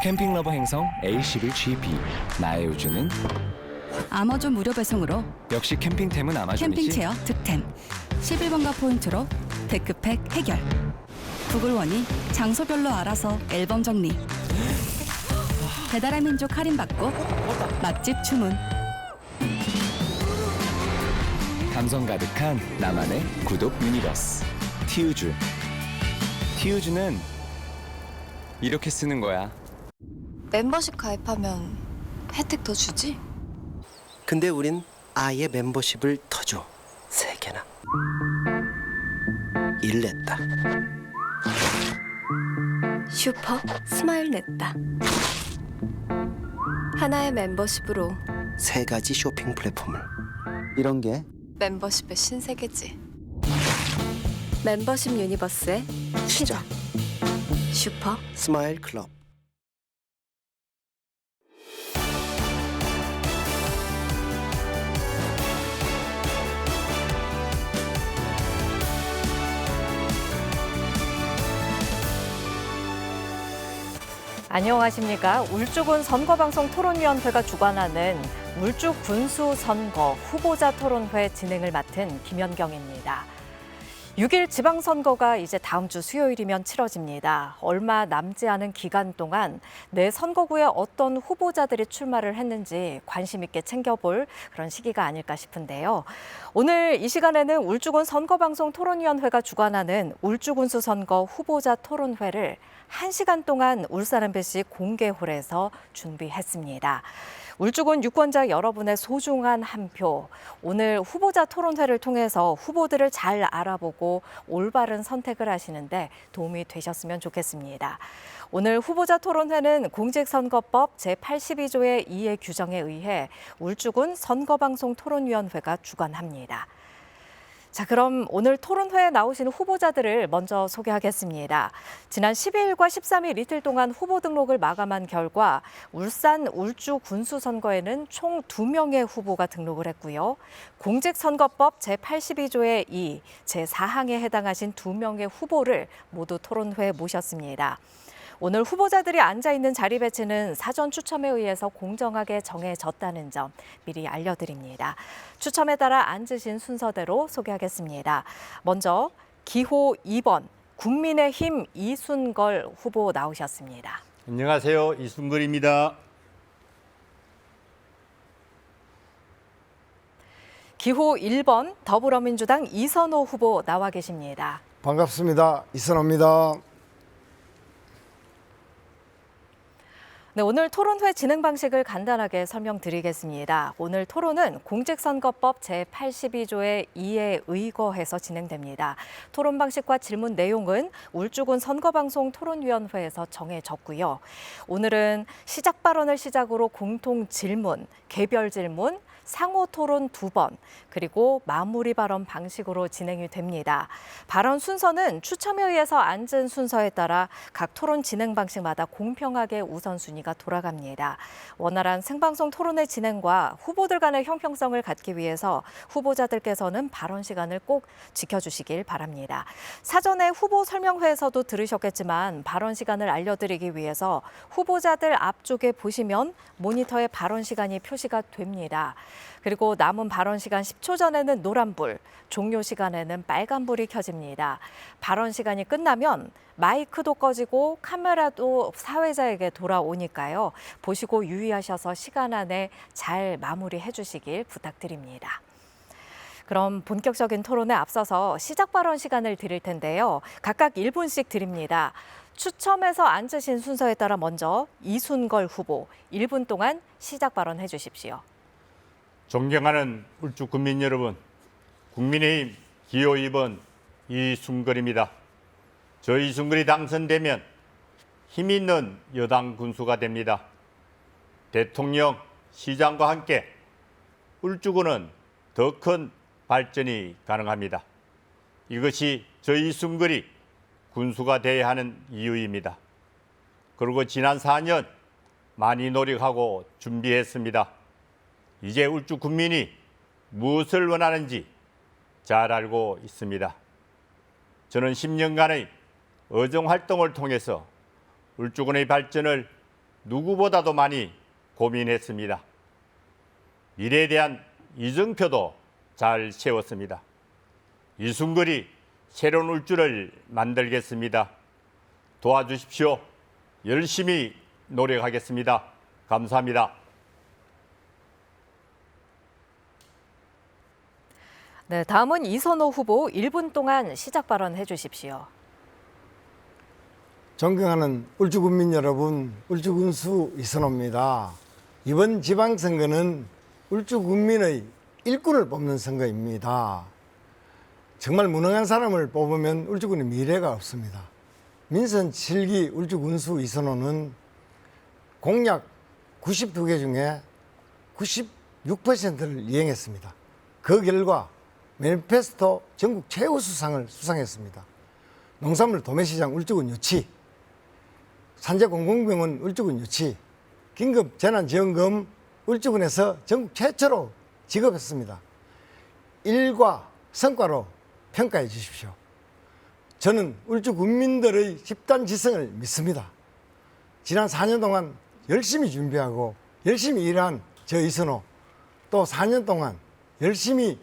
캠핑 러버 행성 A11GP. 나의 우주는 아마존 무료 배송으로 역시 캠핑템은 아마존이지. 캠핑 체어 득템 11번가 포인트로 데크팩 해결 구글원이 장소별로 알아서 앨범 정리 배달의 민족 할인받고 맛집 주문 감성 가득한 나만의 구독 유니버스. 티우주. 티우주는 이렇게 쓰는 거야. 멤버십 가입하면 혜택 더 주지? 근데 우린 아예 멤버십을 더 줘. 3개나. 일냈다. 슈퍼 스마일 냈다. 하나의 멤버십으로 3가지 쇼핑 플랫폼을. 이런 게 멤버십의 신세계지. 멤버십 유니버스의 시작. 슈퍼 스마일 클럽. 안녕하십니까. 울주군 선거방송 토론위원회가 주관하는 울주 군수 선거 후보자 토론회 진행을 맡은 김연경입니다. 6일 지방선거가 이제 다음 주 수요일이면 치러집니다. 얼마 남지 않은 기간 동안 내 선거구에 어떤 후보자들이 출마를 했는지 관심 있게 챙겨볼 그런 시기가 아닐까 싶은데요. 오늘 이 시간에는 울주군 선거방송 토론위원회가 주관하는 울주군수 선거 후보자 토론회를 1시간 동안 울산 MBC 공개홀에서 준비했습니다. 울주군 유권자 여러분의 소중한 한 표, 오늘 후보자 토론회를 통해서 후보들을 잘 알아보고 올바른 선택을 하시는데 도움이 되셨으면 좋겠습니다. 오늘 후보자 토론회는 공직선거법 제82조의 2의 규정에 의해 울주군 선거방송 토론위원회가 주관합니다. 자, 그럼 오늘 토론회에 나오시는 후보자들을 먼저 소개하겠습니다. 지난 12일과 13일 이틀 동안 후보 등록을 마감한 결과 울산 울주 군수 선거에는 총 2명의 후보가 등록을 했고요. 공직선거법 제82조의 2, 제4항에 해당하신 2명의 후보를 모두 토론회에 모셨습니다. 오늘 후보자들이 앉아있는 자리 배치는 사전 추첨에 의해서 공정하게 정해졌다는 점 미리 알려드립니다. 추첨에 따라 앉으신 순서대로 소개하겠습니다. 먼저 기호 2번 국민의힘 이순걸 후보 나오셨습니다. 안녕하세요. 이순걸입니다. 기호 1번 더불어민주당 이선호 후보 나와 계십니다. 반갑습니다. 이선호입니다. 네, 오늘 토론회 진행 방식을 간단하게 설명드리겠습니다. 오늘 토론은 공직선거법 제82조의 2에 의거해서 진행됩니다. 토론 방식과 질문 내용은 울주군 선거방송 토론위원회에서 정해졌고요. 오늘은 시작 발언을 시작으로 공통 질문, 개별 질문, 상호 토론 2번, 그리고 마무리 발언 방식으로 진행이 됩니다. 발언 순서는 추첨에 의해서 앉은 순서에 따라 각 토론 진행 방식마다 공평하게 우선순위가 돌아갑니다. 원활한 생방송 토론의 진행과 후보들 간의 형평성을 갖기 위해서 후보자들께서는 발언 시간을 꼭 지켜주시길 바랍니다. 사전에 후보 설명회에서도 들으셨겠지만 발언 시간을 알려드리기 위해서 후보자들 앞쪽에 보시면 모니터에 발언 시간이 표시가 됩니다. 그리고 남은 발언 시간 10초 전에는 노란불, 종료 시간에는 빨간불이 켜집니다. 발언 시간이 끝나면 마이크도 꺼지고 카메라도 사회자에게 돌아오니까요. 보시고 유의하셔서 시간 안에 잘 마무리해 주시길 부탁드립니다. 그럼 본격적인 토론에 앞서서 시작 발언 시간을 드릴 텐데요. 각각 1분씩 드립니다. 추첨해서 앉으신 순서에 따라 먼저 이순걸 후보 1분 동안 시작 발언해 주십시오. 존경하는 울주 국민 여러분, 국민의힘 기호 2번 이순걸입니다. 저 이순걸이 당선되면 힘 있는 여당 군수가 됩니다. 대통령, 시장과 함께 울주군은 더 큰 발전이 가능합니다. 이것이 저 이순걸이 군수가 되어야 하는 이유입니다. 그리고 지난 4년 많이 노력하고 준비했습니다. 이제 울주 국민이 무엇을 원하는지 잘 알고 있습니다. 저는 10년간의 의정 활동을 통해서 울주군의 발전을 누구보다도 많이 고민했습니다. 미래에 대한 이정표도 잘 세웠습니다. 이순걸이 새로운 울주를 만들겠습니다. 도와주십시오. 열심히 노력하겠습니다. 감사합니다. 네, 다음은 이선호 후보 1분 동안 시작 발언해 주십시오. 존경하는 울주군민 여러분, 울주군수 이선호입니다. 이번 지방선거는 울주군민의 일꾼을 뽑는 선거입니다. 정말 무능한 사람을 뽑으면 울주군의 미래가 없습니다. 민선 7기 울주군수 이선호는 공약 92개 중에 96%를 이행했습니다. 그 결과 매니페스토 전국 최우수상을 수상했습니다. 농산물 도매시장 울주군 유치, 산재공공병원 울주군 유치, 긴급재난지원금 울주군에서 전국 최초로 지급했습니다. 일과 성과로 평가해 주십시오. 저는 울주군민들의 집단지성을 믿습니다. 지난 4년 동안 열심히 준비하고 열심히 일한 저 이선호, 또 4년 동안 열심히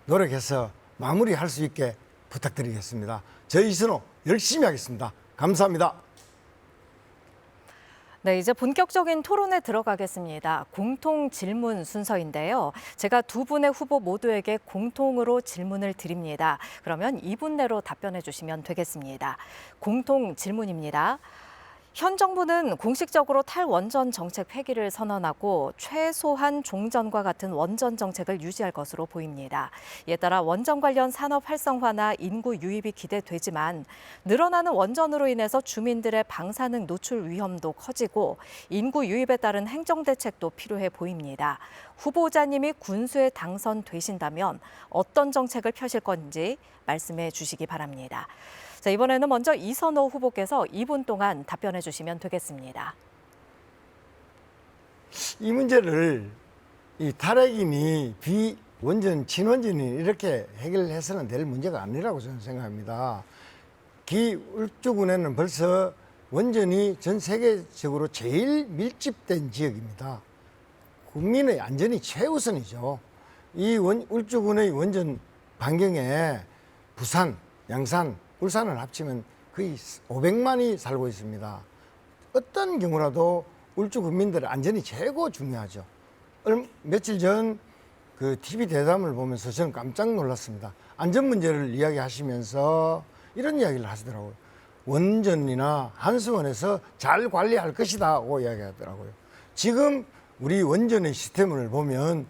노력해서 마무리할 수 있게 부탁드리겠습니다. 저 이선호 열심히 하겠습니다. 감사합니다. 네, 이제 본격적인 토론에 들어가겠습니다. 공통 질문 순서인데요. 제가 두 분의 후보 모두에게 공통으로 질문을 드립니다. 그러면 2분 내로 답변해 주시면 되겠습니다. 공통 질문입니다. 현 정부는 공식적으로 탈원전 정책 폐기를 선언하고 최소한 종전과 같은 원전 정책을 유지할 것으로 보입니다. 이에 따라 원전 관련 산업 활성화나 인구 유입이 기대되지만 늘어나는 원전으로 인해서 주민들의 방사능 노출 위험도 커지고 인구 유입에 따른 행정 대책도 필요해 보입니다. 후보자님이 군수에 당선되신다면 어떤 정책을 펴실 건지 말씀해 주시기 바랍니다. 자, 이번에는 먼저 이선호 후보께서 2분 동안 답변해 주시면 되겠습니다. 이 문제를 이 탈핵이니 비원전, 친원전이 이렇게 해결해서는 될 문제가 아니라고 저는 생각합니다. 울주군에는 벌써 원전이 전 세계적으로 제일 밀집된 지역입니다. 국민의 안전이 최우선이죠. 이 울주군의 원전 반경에 부산, 양산, 울산을 합치면 거의 500만이 살고 있습니다. 어떤 경우라도 울주 군민들의 안전이 최고 중요하죠. 며칠 전 그 TV 대담을 보면서 저는 깜짝 놀랐습니다. 안전 문제를 이야기하시면서 이런 이야기를 하시더라고요. 원전이나 한수원에서 잘 관리할 것이다고 이야기하더라고요. 지금 우리 원전의 시스템을 보면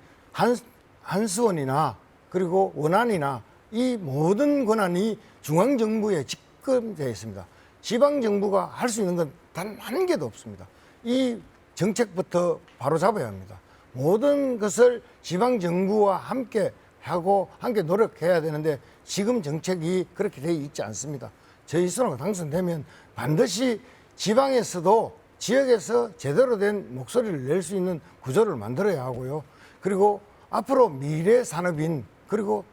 한수원이나 그리고 원안이나 이 모든 권한이 중앙정부에 집권되어 있습니다. 지방정부가 할 수 있는 건 단 한 개도 없습니다. 이 정책부터 바로 잡아야 합니다. 모든 것을 지방정부와 함께 하고 함께 노력해야 되는데 지금 정책이 그렇게 되어 있지 않습니다. 저희 이선호가 당선되면 반드시 지방에서도 지역에서 제대로 된 목소리를 낼 수 있는 구조를 만들어야 하고요. 그리고 앞으로 미래 산업인 그리고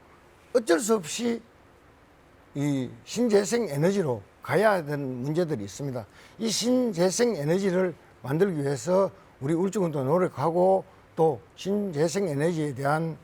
어쩔 수 없이 이 신재생 에너지로 가야 되는 문제들이 있습니다. 이 신재생 에너지를 만들기 위해서 우리 울주군도 노력하고 또 신재생 에너지에 대한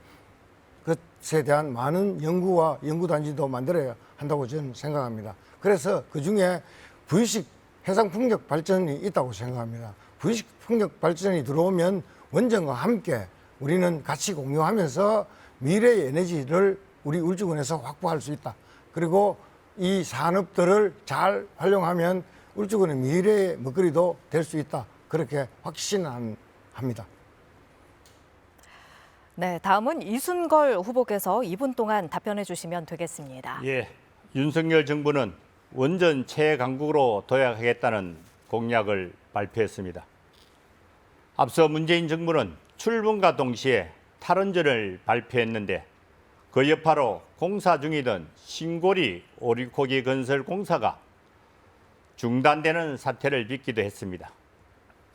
것에 대한 많은 연구와 연구단지도 만들어야 한다고 저는 생각합니다. 그래서 그중에 부유식 해상풍력 발전이 있다고 생각합니다. 부유식 풍력 발전이 들어오면 원전과 함께 우리는 같이 공유하면서 미래의 에너지를 우리 울주군에서 확보할 수 있다. 그리고 이 산업들을 잘 활용하면 울주군의 미래의 먹거리도 될 수 있다. 그렇게 확신합니다. 네, 다음은 이순걸 후보께서 2분 동안 답변해 주시면 되겠습니다. 예, 윤석열 정부는 원전 최강국으로 도약하겠다는 공약을 발표했습니다. 앞서 문재인 정부는 출범과 동시에 탈원전을 발표했는데 그 여파로 공사 중이던 신고리 오리고기 건설 공사가 중단되는 사태를 빚기도 했습니다.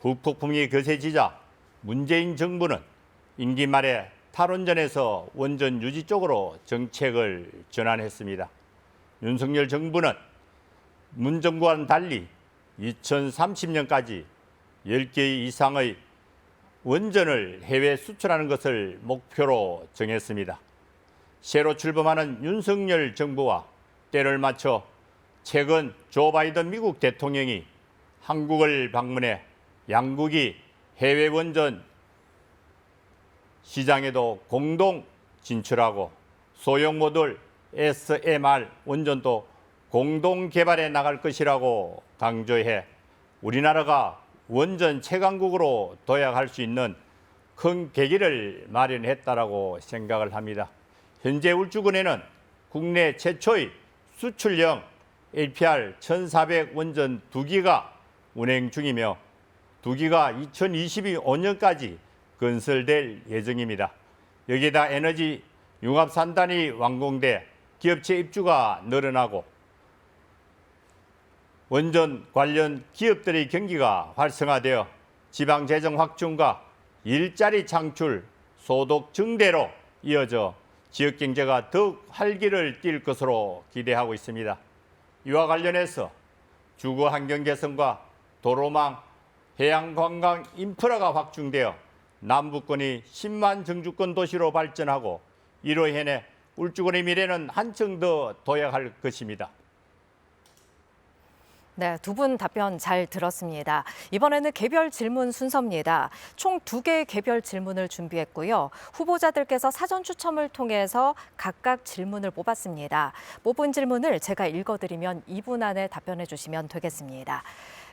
후폭풍이 거세지자 문재인 정부는 임기 말에 탈원전에서 원전 유지 쪽으로 정책을 전환했습니다. 윤석열 정부는 문 정부와는 달리 2030년까지 10개 이상의 원전을 해외 수출하는 것을 목표로 정했습니다. 새로 출범하는 윤석열 정부와 때를 맞춰 최근 조 바이든 미국 대통령이 한국을 방문해 양국이 해외 원전 시장에도 공동 진출하고 소형 모듈 SMR 원전도 공동 개발해 나갈 것이라고 강조해 우리나라가 원전 최강국으로 도약할 수 있는 큰 계기를 마련했다라고 생각을 합니다. 현재 울주군에는 국내 최초의 수출형 LPR 1400 원전 2기가 운행 중이며 2기가 2025년까지 건설될 예정입니다. 여기다 에너지 융합 산단이 완공돼 기업체 입주가 늘어나고 원전 관련 기업들의 경기가 활성화되어 지방 재정 확충과 일자리 창출, 소득 증대로 이어져 지역 경제가 더욱 활기를 띨 것으로 기대하고 있습니다. 이와 관련해서 주거 환경 개선과 도로망, 해양 관광 인프라가 확충되어 남부권이 10만 정주권 도시로 발전하고 이로 인해 울주군의 미래는 한층 더 도약할 것입니다. 네, 두 분 답변 잘 들었습니다. 이번에는 개별 질문 순서입니다. 총 2개의 개별 질문을 준비했고요. 후보자들께서 사전 추첨을 통해서 각각 질문을 뽑았습니다. 뽑은 질문을 제가 읽어드리면 2분 안에 답변해 주시면 되겠습니다.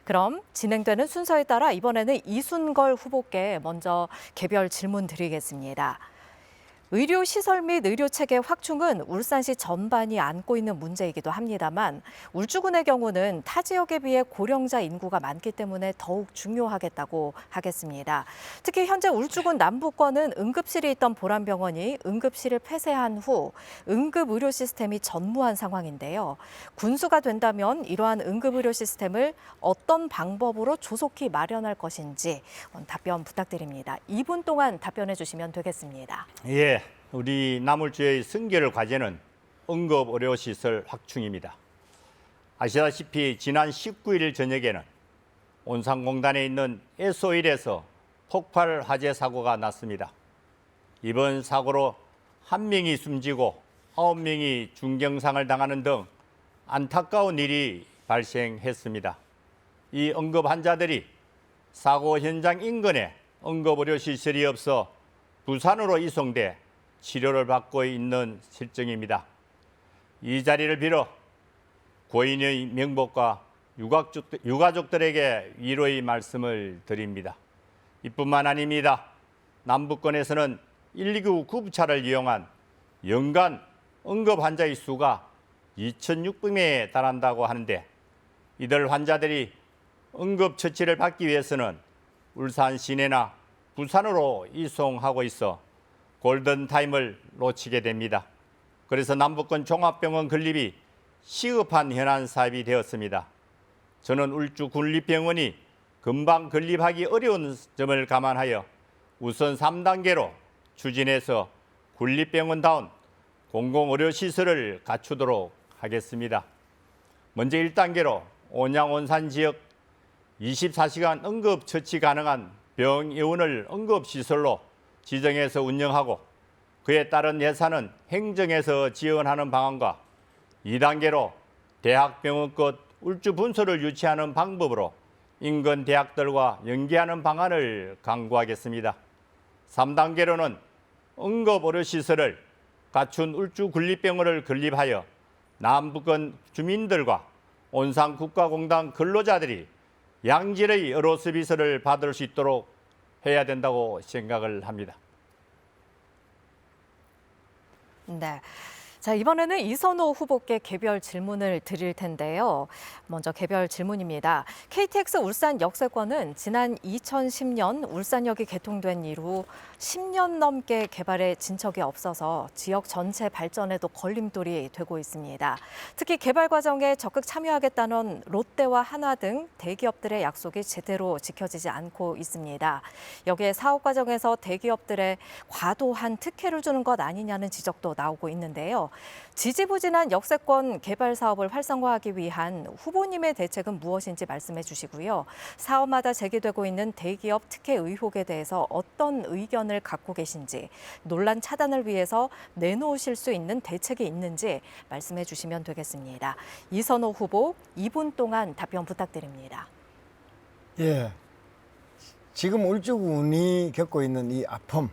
그럼 진행되는 순서에 따라 이번에는 이순걸 후보께 먼저 개별 질문 드리겠습니다. 의료시설 및 의료체계 확충은 울산시 전반이 안고 있는 문제이기도 합니다만 울주군의 경우는 타 지역에 비해 고령자 인구가 많기 때문에 더욱 중요하겠다고 하겠습니다. 특히 현재 울주군 남부권은 응급실이 있던 보람병원이 응급실을 폐쇄한 후 응급의료 시스템이 전무한 상황인데요. 군수가 된다면 이러한 응급의료 시스템을 어떤 방법으로 조속히 마련할 것인지 답변 부탁드립니다. 2분 동안 답변해 주시면 되겠습니다. 예, 우리 남울주의 선결 과제는 응급의료시설 확충입니다. 아시다시피 지난 19일 저녁에는 온산공단에 있는 S-1에서 폭발 화재 사고가 났습니다. 이번 사고로 1명이 숨지고 9명이 중경상을 당하는 등 안타까운 일이 발생했습니다. 이 응급 환자들이 사고 현장 인근에 응급의료시설이 없어 부산으로 이송돼 치료를 받고 있는 실정입니다. 이 자리를 빌어 고인의 명복과 유가족들에게 위로의 말씀을 드립니다. 이뿐만 아닙니다. 남부권에서는 119 구급차를 이용한 연간 응급 환자의 수가 2,600명에 달한다고 하는데 이들 환자들이 응급 처치를 받기 위해서는 울산 시내나 부산으로 이송하고 있어 골든타임을 놓치게 됩니다. 그래서 남부권 종합병원 건립이 시급한 현안 사업이 되었습니다. 저는 울주 군립병원이 금방 건립하기 어려운 점을 감안하여 우선 3단계로 추진해서 군립병원다운 공공의료시설을 갖추도록 하겠습니다. 먼저 1단계로 온양 온산 지역 24시간 응급처치 가능한 병의원을 응급시설로 지정해서 운영하고 그에 따른 예산은 행정에서 지원하는 방안과 2단계로 대학병원급 울주 분소를 유치하는 방법으로 인근 대학들과 연계하는 방안을 강구하겠습니다. 3단계로는 응급의료시설을 갖춘 울주 군립병원을 건립하여 남부권 주민들과 온산국가공단 근로자들이 양질의 의료 서비스를 받을 수 있도록 해야 된다고 생각을 합니다. 네. 자, 이번에는 이선호 후보께 개별 질문을 드릴 텐데요. 먼저 개별 질문입니다. KTX 울산 역세권은 지난 2010년 울산역이 개통된 이후 10년 넘게 개발에 진척이 없어서 지역 전체 발전에도 걸림돌이 되고 있습니다. 특히 개발 과정에 적극 참여하겠다는 롯데와 한화 등 대기업들의 약속이 제대로 지켜지지 않고 있습니다. 여기에 사업 과정에서 대기업들의 과도한 특혜를 주는 것 아니냐는 지적도 나오고 있는데요. 지지부진한 역세권 개발 사업을 활성화하기 위한 후보님의 대책은 무엇인지 말씀해 주시고요. 사업마다 제기되고 있는 대기업 특혜 의혹에 대해서 어떤 의견을 갖고 계신지, 논란 차단을 위해서 내놓으실 수 있는 대책이 있는지 말씀해 주시면 되겠습니다. 이선호 후보 2분 동안 답변 부탁드립니다. 예, 지금 울주군이 겪고 있는 이 아픔,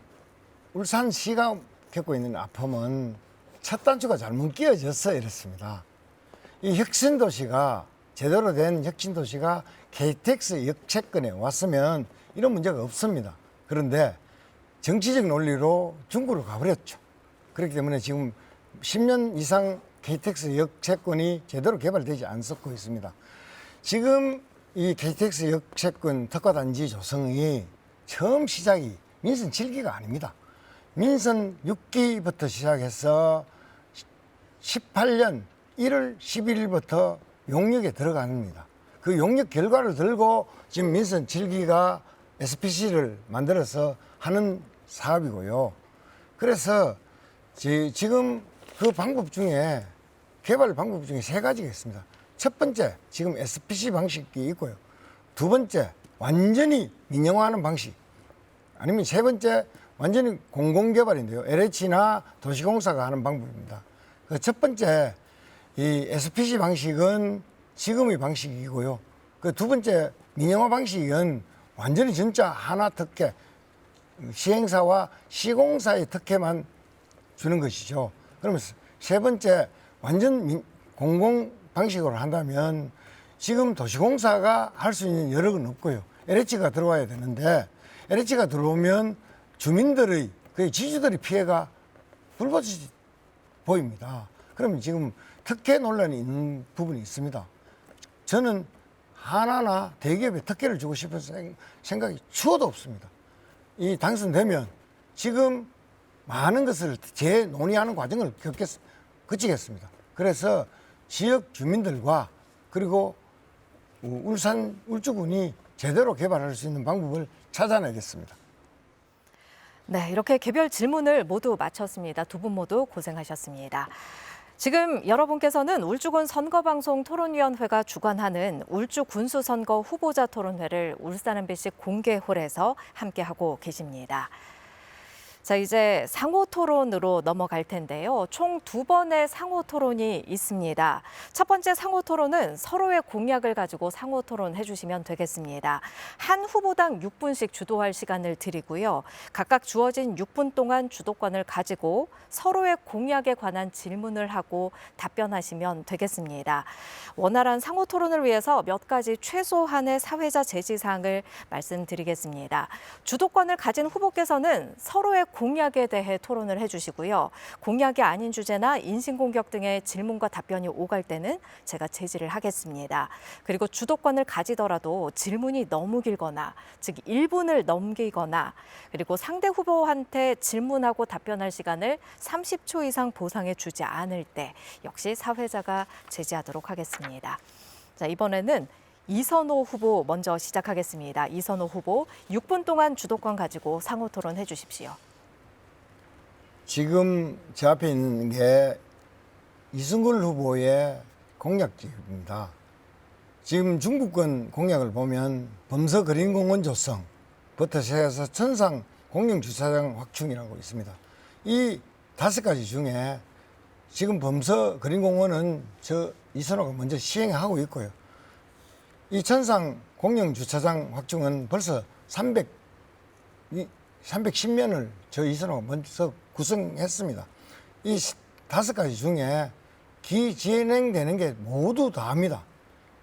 울산시가 겪고 있는 아픔은 첫 단추가 잘못 끼워져서 이렇습니다. 이 혁신도시가 제대로 된 혁신도시가 KTX 역채권에 왔으면 이런 문제가 없습니다. 그런데 정치적 논리로 중구로 가버렸죠. 그렇기 때문에 지금 10년 이상 KTX 역채권이 제대로 개발되지 않고 있습니다. 지금 이 KTX 역채권 특화단지 조성이 처음 시작이 민선 7기가 아닙니다. 민선 6기부터 시작해서 18년 1월 11일부터 용역에 들어갑니다. 그 용역 결과를 들고 지금 민선 7기가 SPC를 만들어서 하는 사업이고요. 그래서 지금 그 방법 중에 개발 방법 중에 3가지가 있습니다. 첫 번째, 지금 SPC 방식이 있고요. 두 번째, 완전히 민영화하는 방식. 아니면 세 번째, 완전히 공공개발인데요. LH나 도시공사가 하는 방법입니다. 그 첫 번째, 이 SPC 방식은 지금의 방식이고요. 그 두 번째, 민영화 방식은 완전히 진짜 하나 특혜, 시행사와 시공사의 특혜만 주는 것이죠. 그러면 세 번째, 완전 공공 방식으로 한다면 지금 도시공사가 할 수 있는 여력은 없고요. LH가 들어와야 되는데 LH가 들어오면 주민들의 그 지주들의 피해가 불보듯이 보입니다. 그러면 지금 특혜 논란이 있는 부분이 있습니다. 저는 하나나 대기업에 특혜를 주고 싶은 생각이 추호도 없습니다. 이 당선되면 지금 많은 것을 재논의하는 과정을 거치겠습니다. 그래서 지역 주민들과 그리고 울주군이 제대로 개발할 수 있는 방법을 찾아내겠습니다. 네, 이렇게 개별 질문을 모두 마쳤습니다. 두 분 모두 고생하셨습니다. 지금 여러분께서는 울주군 선거방송 토론위원회가 주관하는 울주 군수선거 후보자 토론회를 울산 MBC 공개홀에서 함께하고 계십니다. 자, 이제 상호 토론으로 넘어갈 텐데요. 총 2번의 상호 토론이 있습니다. 첫 번째 상호 토론은 서로의 공약을 가지고 상호 토론해 주시면 되겠습니다. 한 후보당 6분씩 주도할 시간을 드리고요. 각각 주어진 6분 동안 주도권을 가지고 서로의 공약에 관한 질문을 하고 답변하시면 되겠습니다. 원활한 상호 토론을 위해서 몇 가지 최소한의 사회자 제지 사항을 말씀드리겠습니다. 주도권을 가진 후보께서는 서로의 공약에 대해 토론을 해주시고요. 공약이 아닌 주제나 인신공격 등의 질문과 답변이 오갈 때는 제가 제지를 하겠습니다. 그리고 주도권을 가지더라도 질문이 너무 길거나, 즉 1분을 넘기거나, 그리고 상대 후보한테 질문하고 답변할 시간을 30초 이상 보상해 주지 않을 때 역시 사회자가 제지하도록 하겠습니다. 자, 이번에는 이선호 후보 먼저 시작하겠습니다. 이선호 후보 6분 동안 주도권 가지고 상호 토론해 주십시오. 지금 제 앞에 있는 게 이승걸 후보의 공약집입니다. 지금 중부권 공약을 보면 범서 그린공원 조성부터 시작해서 천상 공영주차장 확충이라고 있습니다. 이 5가지 중에 지금 범서 그린공원은 저 이선호가 먼저 시행하고 있고요. 이 천상 공영주차장 확충은 벌써 310년을 저 이선호가 먼저 구성했습니다. 이 5가지 중에 진행되는 게 모두 다 합니다.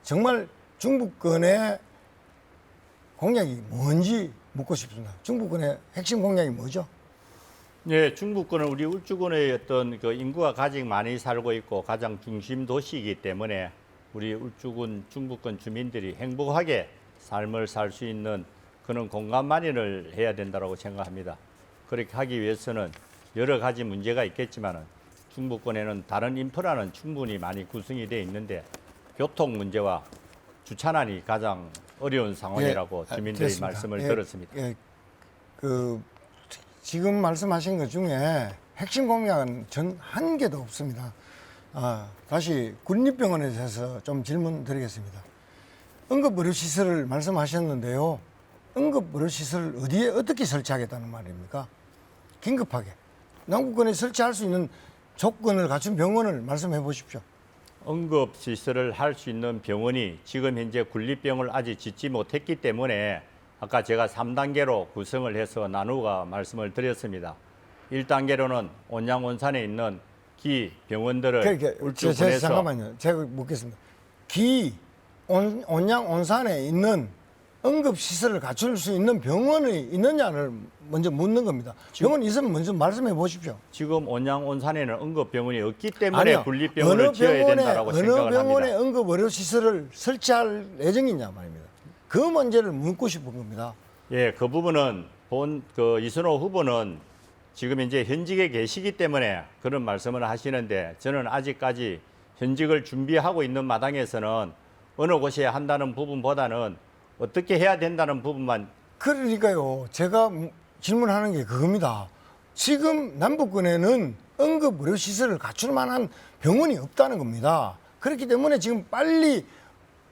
정말 중부권의 공약이 뭔지 묻고 싶습니다. 중부권의 핵심 공약이 뭐죠? 네, 중부권은 우리 울주군의 어떤 그 인구가 가장 많이 살고 있고 가장 중심 도시이기 때문에 우리 울주군 중부권 주민들이 행복하게 삶을 살 수 있는 그런 공간 마련을 해야 된다고 생각합니다. 그렇게 하기 위해서는 여러 가지 문제가 있겠지만 중부권에는 다른 인프라는 충분히 많이 구성이 되어 있는데 교통 문제와 주차난이 가장 어려운 상황이라고 주민들이 그렇습니다. 말씀을 들었습니다. 지금 말씀하신 것 중에 핵심 공약은 전 한 개도 없습니다. 다시 군립병원에 대해서 좀 질문 드리겠습니다. 응급의료시설을 말씀하셨는데요. 응급의료시설을 어디에 어떻게 설치하겠다는 말입니까? 긴급하게. 남구권에 설치할 수 있는 조건을 갖춘 병원을 말씀해 보십시오. 응급시설을 할 수 있는 병원이 지금 현재 군립병을 아직 짓지 못했기 때문에 아까 제가 3단계로 구성을 해서 나누가 말씀을 드렸습니다. 1단계로는 온양 온산에 있는 기 병원들을 울주군에서 잠깐만요. 제가 묻겠습니다. 온양 온산에 있는 응급시설을 갖출 수 있는 병원이 있느냐를 먼저 묻는 겁니다. 병원이 있으면 먼저 말씀해 보십시오. 지금 온양 온산에는 응급병원이 없기 때문에 아니요. 군립병원을 지어야 된다고 생각을 어느 병원에 합니다. 응급의료시설을 설치할 예정이냐 말입니다. 그 문제를 묻고 싶은 겁니다. 예, 그 부분은 이순호 후보는 지금 이제 현직에 계시기 때문에 그런 말씀을 하시는데 저는 아직까지 현직을 준비하고 있는 마당에서는 어느 곳에 한다는 부분보다는 어떻게 해야 된다는 부분만. 그러니까요. 제가 질문하는 게 그겁니다. 지금 남북권에는 응급의료시설을 갖출 만한 병원이 없다는 겁니다. 그렇기 때문에 지금 빨리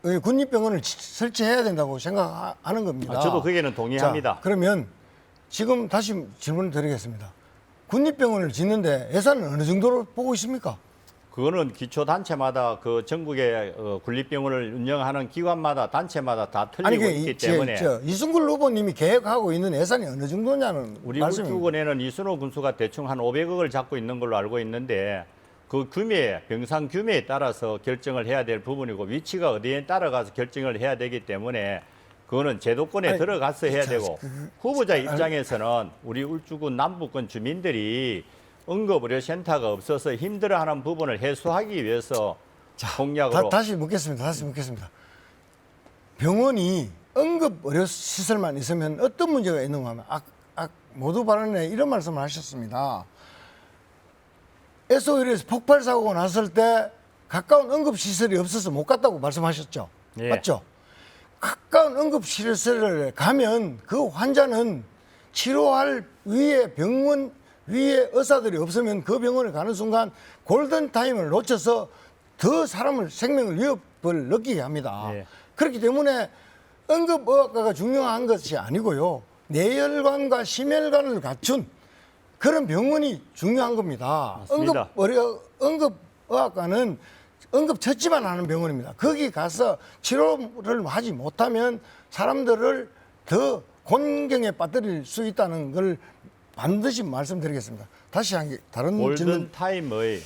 군립병원을 설치해야 된다고 생각하는 겁니다. 저도 거기에는 동의합니다. 자, 그러면 지금 다시 질문을 드리겠습니다. 군립병원을 짓는데 예산은 어느 정도로 보고 있습니까? 그거는 기초단체마다 그 전국의 군립병원을 운영하는 기관마다 단체마다 다 틀리고 있기 때문에 이순글 후보님이 계획하고 있는 예산이 어느 정도냐는 우리 말씀입니다. 울주군에는 이순호 군수가 대충 한 500억을 잡고 있는 걸로 알고 있는데 그 병상 규모에 따라서 결정을 해야 될 부분이고 위치가 어디에 따라가서 결정을 해야 되기 때문에 그거는 제도권에 들어가서 해야 되고 후보자 입장에서는 우리 울주군 남부권 주민들이 응급의료센터가 없어서 힘들어하는 부분을 해소하기 위해서 공약으로 다시 묻겠습니다. 병원이 응급의료시설만 있으면 어떤 문제가 있는가 하면 모두 발언에 이런 말씀을 하셨습니다. SOL에서 폭발 사고가 났을 때 가까운 응급시설이 없어서 못 갔다고 말씀하셨죠. 예. 맞죠? 가까운 응급시설에 가면 그 환자는 치료할 병원 위에 의사들이 없으면 그 병원에 가는 순간 골든타임을 놓쳐서 더 생명을 위협을 느끼게 합니다. 예. 그렇기 때문에 응급의학과가 중요한 것이 아니고요. 뇌혈관과 심혈관을 갖춘 그런 병원이 중요한 겁니다. 맞습니다. 응급의학과는 응급처치만 하는 병원입니다. 거기 가서 치료를 하지 못하면 사람들을 더 곤경에 빠뜨릴 수 있다는 걸 반드시 말씀드리겠습니다. 다시 한 개 다른 질문. 골든타임의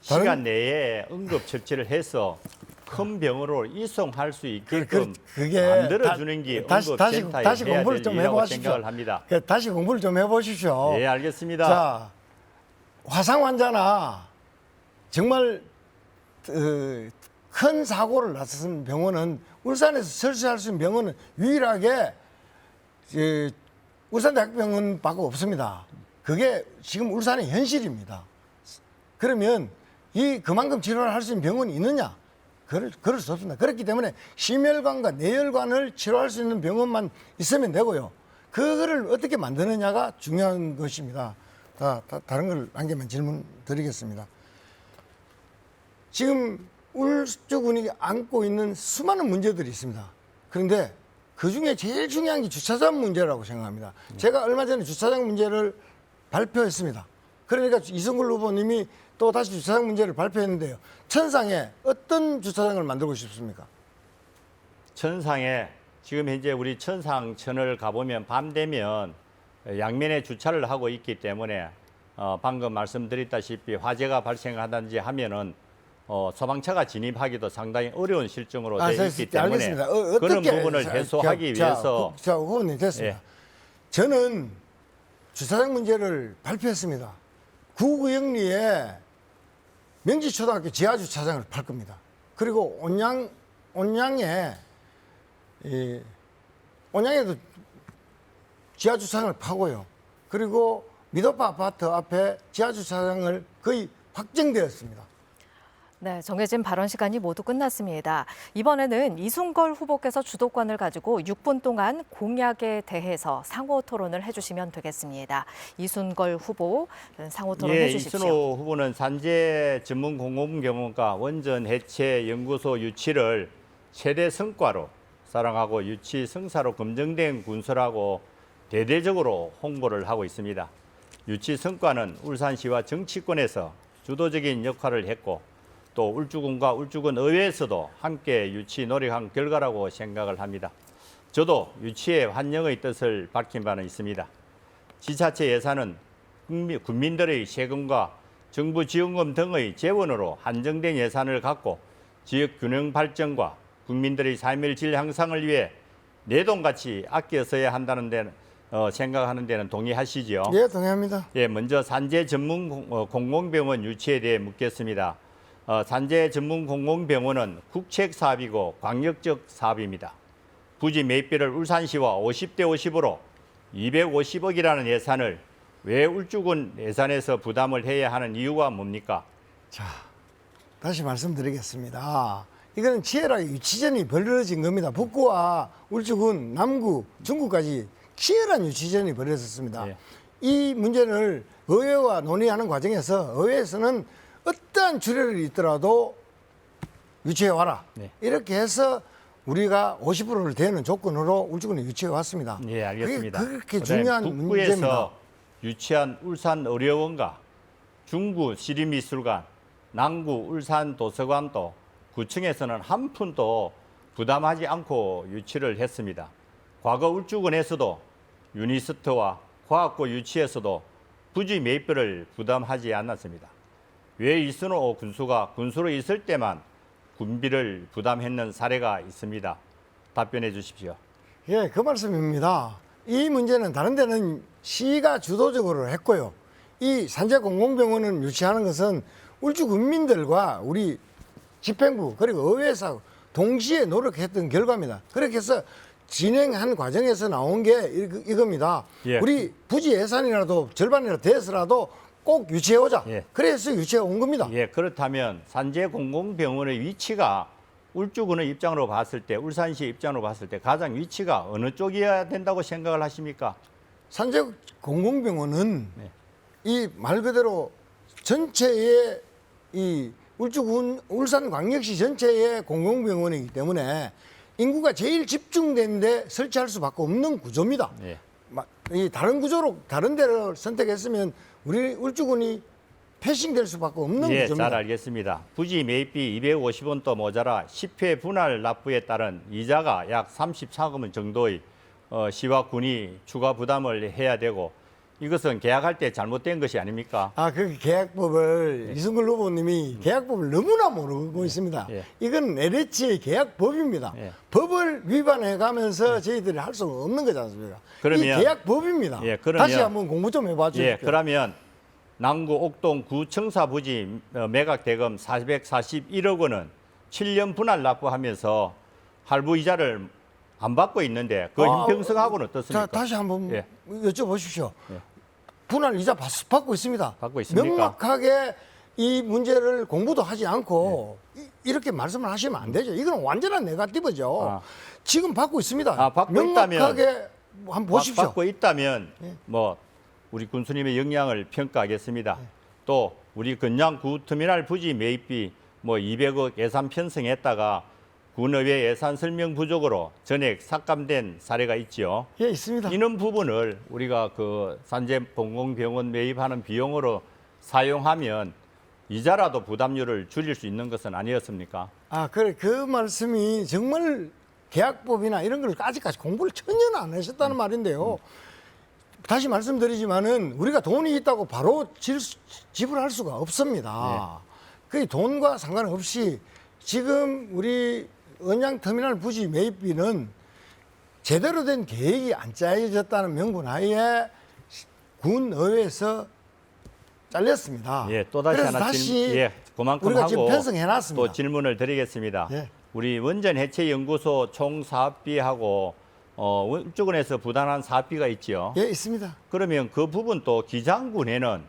시간 내에 응급처치를 해서 큰 병으로 이송할 수 있게끔 그게 만들어주는 게 응급센터에 다시 해야 공부를 될 좀 일이라고 해보십시오. 생각을 합니다. 다시 공부를 좀 해보십시오. 네, 알겠습니다. 자, 화상 환자나 정말 큰 사고를 났은 병원은 울산에서 설치할 수 있는 병원은 유일하게 울산대학병원밖에 없습니다. 그게 지금 울산의 현실입니다. 그러면 그만큼 치료를 할 수 있는 병원이 있느냐? 그럴 수 없습니다. 그렇기 때문에 심혈관과 뇌혈관을 치료할 수 있는 병원만 있으면 되고요. 그거를 어떻게 만드느냐가 중요한 것입니다. 다른 걸 한 개만 질문 드리겠습니다. 지금 울주군이 안고 있는 수많은 문제들이 있습니다. 그런데 그중에 제일 중요한 게 주차장 문제라고 생각합니다. 제가 얼마 전에 주차장 문제를 발표했습니다. 그러니까 이승글 후보님이 또 다시 주차장 문제를 발표했는데요. 천상에 어떤 주차장을 만들고 싶습니까? 천상에 지금 현재 우리 천상천을 가보면 밤 되면 양면에 주차를 하고 있기 때문에 방금 말씀드렸다시피 화재가 발생하든지 하면은 소방차가 진입하기도 상당히 어려운 실정으로 되어 있기 때문에 알겠습니다. 그런 부분을 해소하기 위해서 후보님 됐습니다. 예. 저는 주차장 문제를 발표했습니다. 구구영리에 명지초등학교 지하주차장을 팔 겁니다. 그리고 온양에도 지하주차장을 파고요. 그리고 미도파 아파트 앞에 지하주차장을 거의 확정되었습니다. 네, 정해진 발언 시간이 모두 끝났습니다. 이번에는 이순걸 후보께서 주도권을 가지고 6분 동안 공약에 대해서 상호 토론을 해주시면 되겠습니다. 이순걸 후보 상호 토론해 예, 주십시오. 이순호 후보는 산재 전문 공공병원과 원전 해체 연구소 유치를 최대 성과로 사랑하고 유치 성사로 검증된 군수라고 대대적으로 홍보를 하고 있습니다. 유치 성과는 울산시와 정치권에서 주도적인 역할을 했고 또 울주군과 울주군 의회에서도 함께 유치 노력한 결과라고 생각을 합니다. 저도 유치에 환영의 뜻을 밝힌 바는 있습니다. 지자체 예산은 국민들의 세금과 정부 지원금 등의 재원으로 한정된 예산을 갖고 지역 균형 발전과 국민들의 삶의 질 향상을 위해 내돈같이 아껴 써야 한다는 데는 생각하는 데는 동의하시죠? 예, 동의합니다. 예, 먼저 산재 전문 공공병원 유치에 대해 묻겠습니다. 산재 전문 공공병원은 국책 사업이고 광역적 사업입니다. 부지 매입비를 울산시와 50대 50으로 250억이라는 예산을 왜 울주군 예산에서 부담을 해야 하는 이유가 뭡니까? 자, 다시 말씀드리겠습니다. 이거는 치열하게 유치전이 벌어진 겁니다. 북구와 울주군, 남구, 중구까지 치열한 유치전이 벌어졌습니다. 예. 이 문제를 의회와 논의하는 과정에서 의회에서는 어떠한 주례를 있더라도 유치해 와라. 네. 이렇게 해서 우리가 50%를 대는 조건으로 울주군에 유치해 왔습니다. 예, 알겠습니다. 그렇게 그다음에 중요한 문제입니다. 북구에서 유치한 울산의료원과 중구 시립미술관, 남구 울산도서관도 구청에서는 한 푼도 부담하지 않고 유치를 했습니다. 과거 울주군에서도 유니스트와 과학고 유치에서도 부지 매입비를 부담하지 않았습니다. 왜 이순호 군수가 군수로 있을 때만 군비를 부담했는 사례가 있습니다. 답변해 주십시오. 예, 그 말씀입니다. 이 문제는 다른 데는 시가 주도적으로 했고요. 이 산재공공병원을 유치하는 것은 울주 국민들과 우리 집행부 그리고 의회에서 동시에 노력했던 결과입니다. 그렇게 해서 진행한 과정에서 나온 게 이겁니다. 예. 우리 부지 예산이라도 절반이라도 돼서라도 꼭 유치해오자. 예. 그래서 유치해 온 겁니다. 예, 그렇다면 산재공공병원의 위치가 울주군의 입장으로 봤을 때, 울산시 입장으로 봤을 때 가장 위치가 어느 쪽이어야 된다고 생각을 하십니까? 산재공공병원은 네. 이 말 그대로 전체의 이 울주군 울산광역시 전체의 공공병원이기 때문에 인구가 제일 집중된 데 설치할 수밖에 없는 구조입니다. 예. 이 다른 구조로 다른 데를 선택했으면 우리 울주군이 패싱될 수밖에 없는 예, 구조입니다. 잘 알겠습니다. 부지 매입비 250원도 모자라 10회 분할 납부에 따른 이자가 약 34억 원 정도의 시와 군이 추가 부담을 해야 되고 이것은 계약할 때 잘못된 것이 아닙니까? 그 계약법을 이순걸 후보님이 계약법을 너무나 모르고 있습니다. 예. 이건 LH의 계약법입니다. 예. 법을 위반해가면서 저희들이 할 수 없는 거지 않습니까? 그러면- 이 계약법입니다. 예, 그러면- 다시 한번 공부 좀 해봐 주십시오. 예, 그러면 남구 옥동 구청사 부지 매각 대금 441억 원은 7년 분할 납부하면서 할부 이자를 안 받고 있는데 그 형평성하고는 어떻습니까? 다시 한번 예. 여쭤보십시오. 예. 분할 이자 받고 있습니다. 받고 있습니까? 명확하게 이 문제를 공부도 하지 않고 이렇게 말씀을 하시면 안 되죠. 이건 완전한 네거티브죠. 아. 지금 받고 있습니다. 받고 명확하게 한번 보십시오. 받고 있다면 예. 뭐 우리 군수님의 역량을 평가하겠습니다. 예. 또 우리 건양 구터미널 부지 매입비 뭐 200억 예산 편성했다가 군의회 예산 설명 부족으로 전액 삭감된 사례가 있지요. 예, 있습니다. 이런 부분을 우리가 그 산재 공공병원 매입하는 비용으로 사용하면 이자라도 부담률을 줄일 수 있는 것은 아니었습니까? 그래. 그 말씀이 정말 계약법이나 이런 걸 아직까지 공부를 전혀 안 하셨다는 말인데요. 다시 말씀드리지만은 우리가 돈이 있다고 바로 지불할 수가 없습니다. 그 돈과 상관없이 지금 우리 언양터미널 부지 매입비는 제대로 된 계획이 안 짜여졌다는 명분하에 군의회에서 잘렸습니다. 예, 또 다시 그래서 하나 다시 그만큼 우리가 하고 지금 편성해놨습니다. 또 질문을 드리겠습니다. 예. 우리 원전 해체 연구소 총 사업비하고 울주군에서 부담한 사업비가 있지요. 예, 있습니다. 그러면 그 부분 또 기장군에는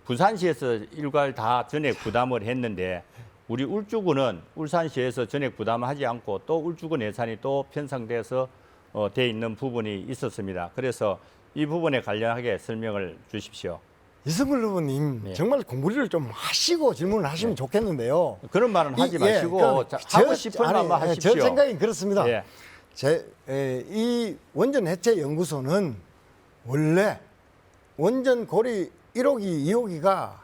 부산시에서 일괄 다 전액 부담을 했는데 우리 울주군은 울산시에서 전액 부담하지 않고 또 울주군 예산이 또 편성돼서 돼 있는 부분이 있었습니다. 그래서 이 부분에 관련하게 설명을 주십시오. 이승걸 후보님 네. 정말 공부를 좀 하시고 질문을 하시면 좋겠는데요. 그런 말은 하지 마시고 그러니까 하고 싶은 말만 하십시오. 제 생각이 그렇습니다. 예. 이 원전 해체 연구소는 원래 원전 고리 1호기, 2호기가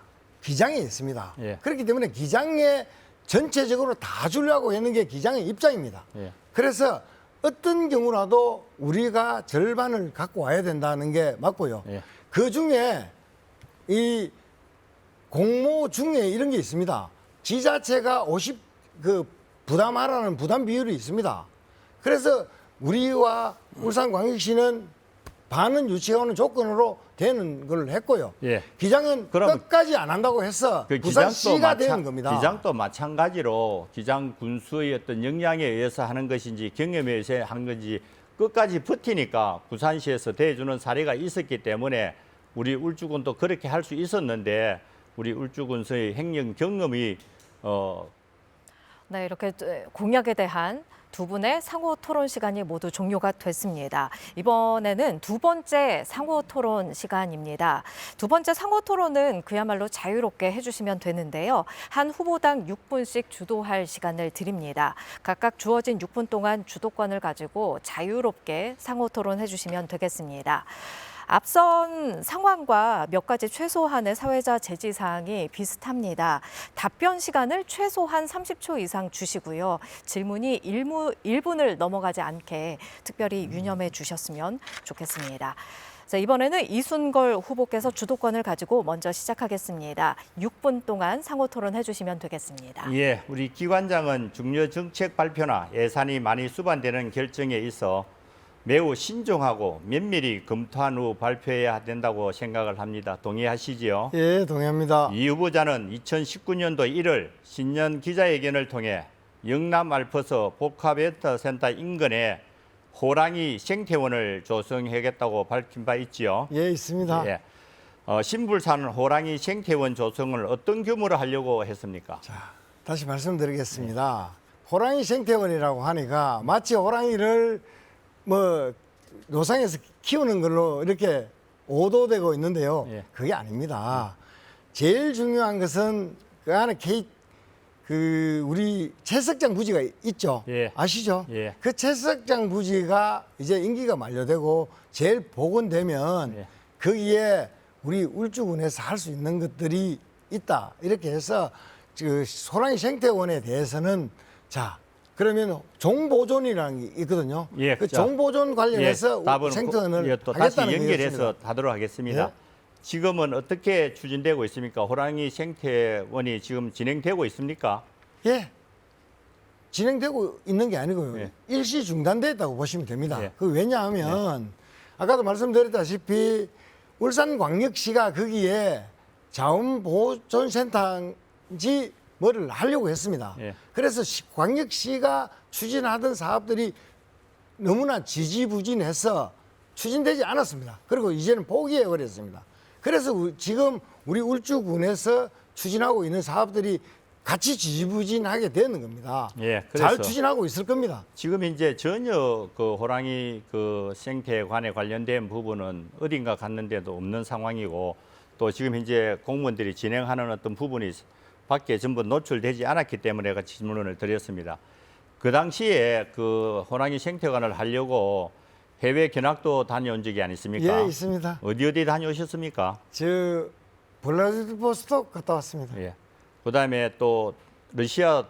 기장에 있습니다. 예. 그렇기 때문에 기장에 전체적으로 다 주려고 하는 게 기장의 입장입니다. 예. 그래서 어떤 경우라도 우리가 절반을 갖고 와야 된다는 게 맞고요. 예. 그 중에 이 공모 중에 이런 게 있습니다. 지자체가 50 부담하라는 부담 비율이 있습니다. 그래서 우리와 울산광역시는 반은 유치하는 조건으로 되는 걸 했고요. 예. 기장은 그럼 끝까지 안 한다고 해서 그 부산시가 되는 겁니다. 기장도 마찬가지로 기장 군수의 어떤 역량에 의해서 하는 것인지 경험에 의해서 하는 건지 끝까지 버티니까 부산시에서 대해주는 사례가 있었기 때문에 우리 울주군도 그렇게 할 수 있었는데 우리 울주군의 행령 경험이 네, 이렇게 공약에 대한 두 분의 상호 토론 시간이 모두 종료가 됐습니다. 이번에는 두 번째 상호 토론 시간입니다. 두 번째 상호 토론은 그야말로 자유롭게 해주시면 되는데요. 한 후보당 6분씩 주도할 시간을 드립니다. 각각 주어진 6분 동안 주도권을 가지고 자유롭게 상호 토론 해주시면 되겠습니다. 앞선 상황과 몇 가지 최소한의 사회자 제지 사항이 비슷합니다. 답변 시간을 최소한 30초 이상 주시고요. 질문이 1분을 넘어가지 않게 특별히 유념해 주셨으면 좋겠습니다. 자, 이번에는 이순걸 후보께서 주도권을 가지고 먼저 시작하겠습니다. 6분 동안 상호 토론해 주시면 되겠습니다. 예, 우리 기관장은 중요 정책 발표나 예산이 많이 수반되는 결정에 있어 매우 신중하고 면밀히 검토한 후 발표해야 된다고 생각을 합니다. 동의하시지요? 예, 동의합니다. 이 후보자는 2019년도 1월 신년 기자회견을 통해 영남 알퍼스 복합센터 인근에 호랑이 생태원을 조성하겠다고 밝힌 바 있지요. 예, 있습니다. 예. 신불산 호랑이 생태원 조성을 어떤 규모로 하려고 했습니까? 자, 다시 말씀드리겠습니다. 호랑이 생태원이라고 하니까 마치 호랑이를 노상에서 키우는 걸로 이렇게 오도되고 있는데요. 예. 그게 아닙니다. 제일 중요한 것은 그 안에 우리 채석장 부지가 있죠. 예. 아시죠? 예. 그 채석장 부지가 이제 임기가 만료되고 제일 복원되면 예. 거기에 우리 울주군에서 할 수 있는 것들이 있다. 이렇게 해서 그 호랑이 생태원에 대해서는 그러면 종보존이라는 게 있거든요. 예, 그 자, 종보존 관련해서 답은 생태원을 또 다시 하겠다는 연결해서 거였습니다. 하도록 하겠습니다. 예. 지금은 어떻게 추진되고 있습니까? 호랑이 생태원이 지금 진행되고 있습니까? 예. 진행되고 있는 게 아니고요. 예. 일시 중단됐다고 보시면 됩니다. 예. 왜냐하면 아까도 말씀드렸다시피 울산광역시가 거기에 자원보존센터인지 뭐를 하려고 했습니다. 예. 그래서 광역시가 추진하던 사업들이 너무나 지지부진해서 추진되지 않았습니다. 그리고 이제는 포기해버렸습니다. 그래서 지금 우리 울주군에서 추진하고 있는 사업들이 같이 지지부진하게 되는 겁니다. 예, 잘 그래서 추진하고 있을 겁니다. 지금 이제 전혀 그 호랑이 그 생태관에 관련된 부분은 어딘가 갔는데도 없는 상황이고 또 지금 이제 공무원들이 진행하는 어떤 부분이 밖에 전부 노출되지 않았기 때문에 제가 질문을 드렸습니다. 그 당시에 그 호랑이 생태관을 하려고 해외 견학도 다녀온 적이 아니십니까? 예, 있습니다. 어디 다녀오셨습니까? 블라디보스톡 갔다 왔습니다. 예. 그다음에 또 러시아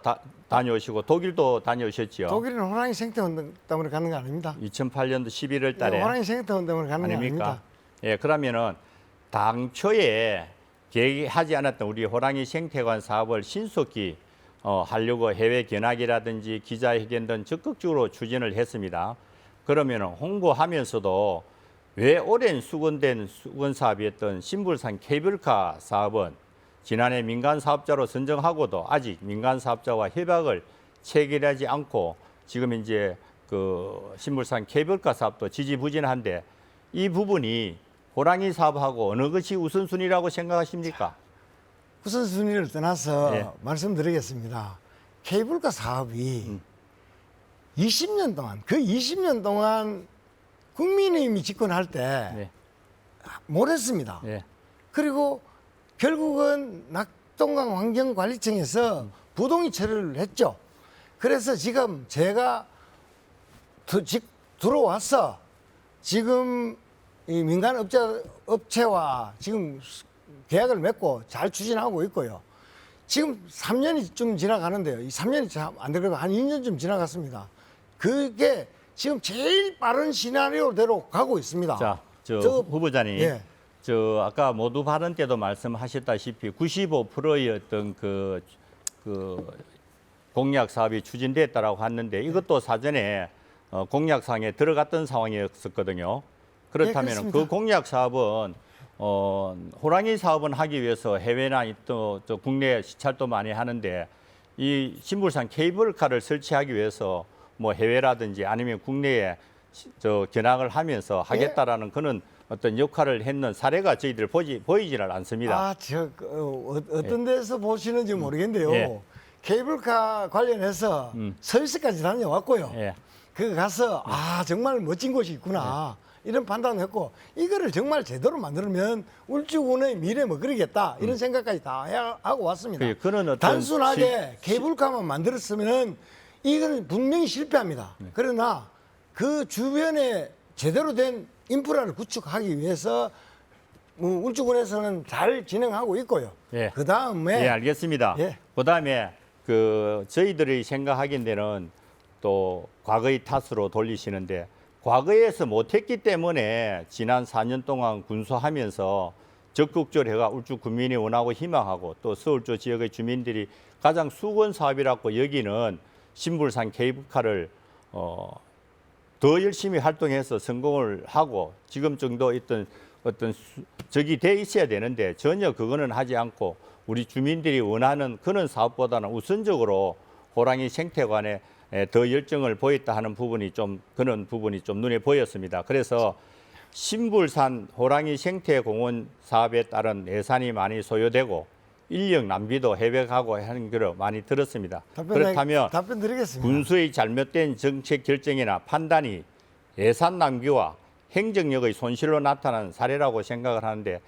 다녀오시고 독일도 다녀오셨지요. 독일은 호랑이 생태원 때문에 가는 거 아닙니다. 2008년도 11월 달에 호랑이 생태원 때문에 가는 거 아닙니까? 아닙니다. 예, 그러면은 당초에 계획하지 않았던 우리 호랑이 생태관 사업을 신속히 하려고 해외 견학이라든지 기자회견 등 적극적으로 추진을 했습니다. 그러면 홍보하면서도 왜 오랜 수건 사업이었던 신불산 케이블카 사업은 지난해 민간 사업자로 선정하고도 아직 민간 사업자와 협약을 체결하지 않고 지금 이제 그 신불산 케이블카 사업도 지지부진한데 이 부분이 호랑이 사업하고 어느 것이 우선순위라고 생각하십니까? 우선순위를 떠나서 예. 말씀드리겠습니다. 케이블카 사업이 20년 동안, 그 20년 동안 국민의힘이 집권할 때 예. 못했습니다. 예. 그리고 결국은 낙동강 환경관리청에서 부동의 처리를 했죠. 그래서 지금 제가 들어와서 지금 이 민간 업체와 지금 계약을 맺고 잘 추진하고 있고요. 지금 3년이 좀 지나가는데요. 이 3년이 안 되고 한 2년쯤 지나갔습니다. 그게 지금 제일 빠른 시나리오대로 가고 있습니다. 자, 저 저- 후보자님, 예. 저 아까 모두 발언 때도 말씀하셨다시피 95%의 어떤 그 공약 사업이 추진됐다라고 했는데 이것도 사전에 공약상에 들어갔던 상황이었었거든요. 그렇다면 그렇습니다. 그 공약 사업은 호랑이 사업은 하기 위해서 해외나 또 국내 시찰도 많이 하는데 이 신불산 케이블카를 설치하기 위해서 뭐 해외라든지 아니면 국내에 견학을 하면서 하겠다라는 그런 어떤 역할을 했는 사례가 저희들 보이지를 않습니다. 어떤 데서 보시는지 모르겠는데요. 예. 케이블카 관련해서 서울시까지 다녀왔고요. 예. 그 가서 정말 멋진 곳이 있구나 이런 판단을 했고 이거를 정말 제대로 만들면 울주군의 미래 먹으리겠다 이런 생각까지 다 하고 왔습니다. 그런 어떤 단순하게 케이블카만 만들었으면 이거는 분명히 실패합니다. 그러나 그 주변에 제대로 된 인프라를 구축하기 위해서 울주군에서는 잘 진행하고 있고요. 예. 그 다음에 예, 알겠습니다. 예. 그다음에 저희들이 생각하기엔 데는 또 과거의 탓으로 돌리시는데 과거에서 못했기 때문에 지난 4년 동안 군수하면서 적극적으로 해가 울주 국민이 원하고 희망하고 또 서울주 지역의 주민들이 가장 수건 사업이라고 여기는 신불산 케이블카를 더 열심히 활동해서 성공을 하고 지금 정도 어떤 적이 돼 있어야 되는데 전혀 그거는 하지 않고 우리 주민들이 원하는 그런 사업보다는 우선적으로 호랑이 생태관에 더 열정을 보였다 하는 부분이 그런 부분이 좀 눈에 보였습니다. 그래서 신불산 호랑이 생태공원 사업에 따른 예산이 많이 소요되고 인력 낭비도 해외 가고 하는 걸 많이 들었습니다. 그렇다면 답변 드리겠습니다. 군수의 잘못된 정책 결정이나 판단이 예산 낭비와 행정력의 손실로 나타난 사례라고 생각을 하는데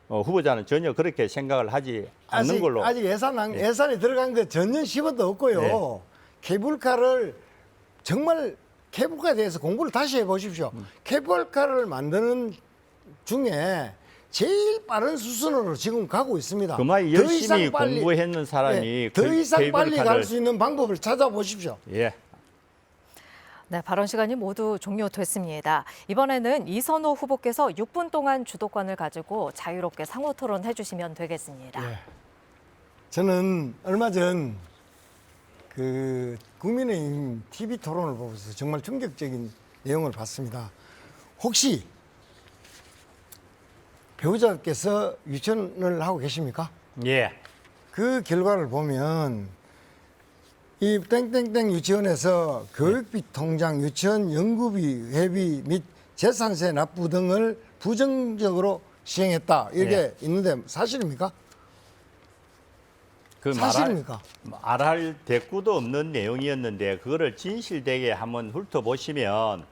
후보자는 전혀 그렇게 생각을 하지 않는 걸로. 아직 예산이 들어간 거 전혀 10원도 없고요. 네. 케이블카를 정말 케이블카에 대해서 공부를 다시 해보십시오. 케이블카를 만드는 중에 제일 빠른 수순으로 지금 가고 있습니다. 그만 더 열심히 이상 빨리- 공부했는 사람이 예, 더 이상 빨리 케이블카를- 갈 수 있는 방법을 찾아보십시오. 예. 네, 발언 시간이 모두 종료됐습니다. 이번에는 이선호 후보께서 6분 동안 주도권을 가지고 자유롭게 상호 토론해 주시면 되겠습니다. 예. 저는 얼마 전 국민의힘 TV 토론을 보면서 정말 충격적인 내용을 봤습니다. 혹시 배우자께서 유치원을 하고 계십니까? 예. 그 결과를 보면 이 땡땡땡 유치원에서 교육비 통장, 유치원 연구비, 회비 및 재산세 납부 등을 부정적으로 시행했다. 이게 있는데 사실입니까? 그 사실입니까? 말할 대꾸도 없는 내용이었는데 그거를 진실되게 한번 훑어보시면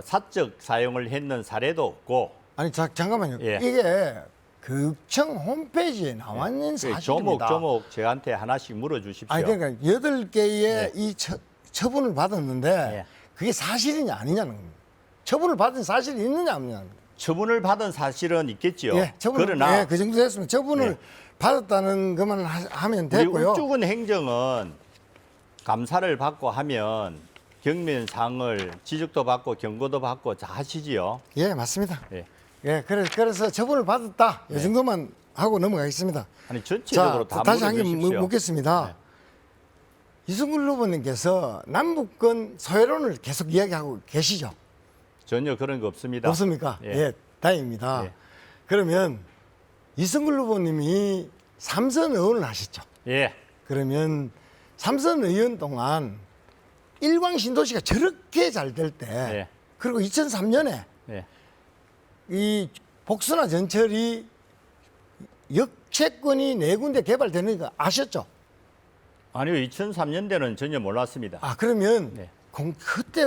사적 사용을 했는 사례도 없고 아니 잠깐만요. 예. 이게 교육청 홈페이지에 나와 있는 사실입니다. 조목조목 저한테 하나씩 물어주십시오. 아니 그러니까 8개의 예. 이 처분을 받았는데 예. 그게 사실이냐 아니냐는 겁니다. 처분을 받은 사실이 있느냐 없느냐는 겁니다. 처분을 받은 사실은 있겠지요. 예, 처분을, 그러나 예, 그 정도 됐으면 처분을 예. 받았다는 것만 하면 우리 됐고요. 울주군 행정은 감사를 받고 하면 경면상을 지적도 받고 경고도 받고 다 하시지요. 예, 맞습니다. 예. 예, 그래서 처분을 받았다. 이 정도만 하고 넘어가겠습니다. 아니 전체적으로 다 다시 한 개 물어주십시오. 묻겠습니다. 이승글 후보님께서 남북권 소외론을 계속 이야기하고 계시죠? 전혀 그런 거 없습니다. 없습니까? 예. 예, 다행입니다. 예. 그러면 이승글 후보님이 삼선 의원을 하셨죠? 예. 그러면 삼선 의원 동안 일광 신도시가 저렇게 잘 될 때, 예. 그리고 2003년에 예. 이 복수나 전철이 역채권이 4군데 개발되는 거 아셨죠? 아니요, 2003년대는 전혀 몰랐습니다. 아, 그러면 네. 그때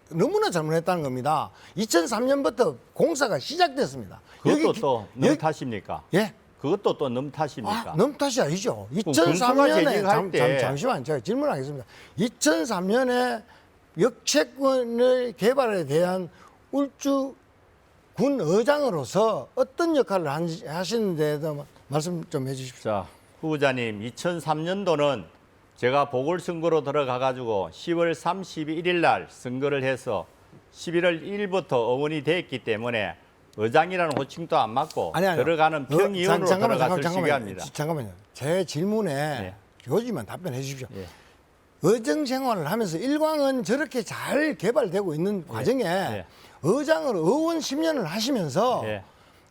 너무나 잘못했다는 겁니다. 2003년부터 공사가 시작됐습니다. 그것도 또 너무 여기- 탓입니까? 예? 그것도 또 너무 탓입니까? 너무 탓이 아니죠. 군수가 2003년에 재직할 때- 잠시만 제가 질문하겠습니다. 2003년에 역채권의 개발에 대한 울주 군 의장으로서 어떤 역할을 하시는데 대해서 말씀 좀 해주십시오. 자, 후보자님, 2003년도는 제가 보궐선거로 들어가가지고 10월 31일 날 선거를 해서 11월 1일부터 의원이 됐기 때문에 의장이라는 호칭도 안 맞고 들어가는 평의원으로 들어갔을 시기입니다. 잠깐만요. 제 질문에 네. 요지만 답변해 주십시오. 예. 의정 생활을 하면서 일광은 저렇게 잘 개발되고 있는 과정에 예. 의장으로 의원 10년을 하시면서 예.